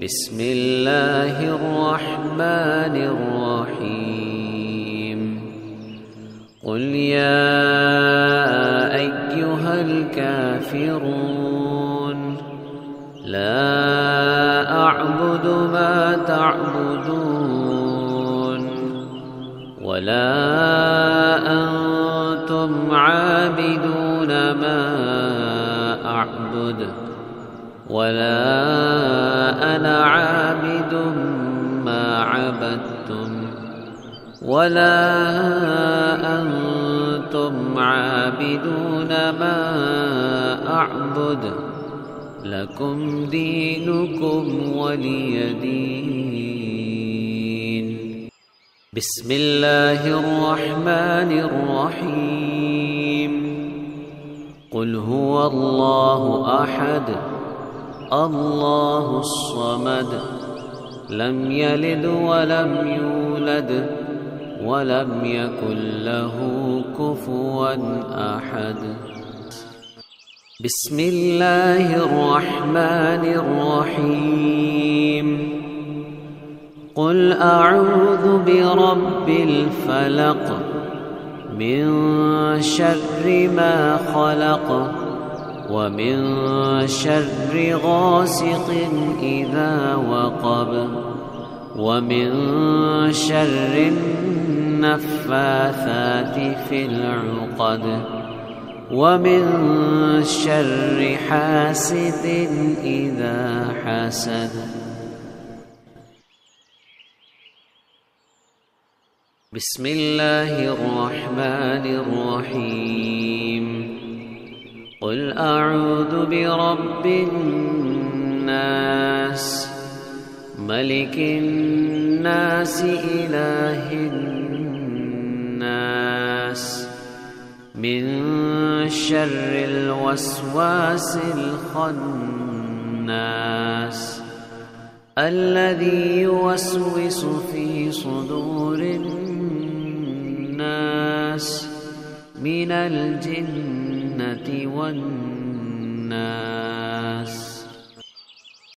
بسم الله الرحمن الرحيم قل يا أيها الكافرون لا أعبد ما تعبدون ولا أنتم عابدون ما أعبد ولا أنا عابد ما عبدتم ولا أنتم عابدون ما أعبد لكم دينكم ولي دين. بسم الله الرحمن الرحيم قل هو الله أحد الله الصمد لم يلد ولم يولد ولم يكن له كفوا أحد. بسم الله الرحمن الرحيم قل أعوذ برب الفلق من شر ما خلق ومن شر غاسق إذا وقب ومن شر النفاثات في العقد ومن شر حاسد إذا حسد. بسم الله الرحمن الرحيم قل أعوذ برب الناس ملك الناس إله الناس من شر الوسواس الخناس الذي يوسوس في صدور الناس من الجنة والناس.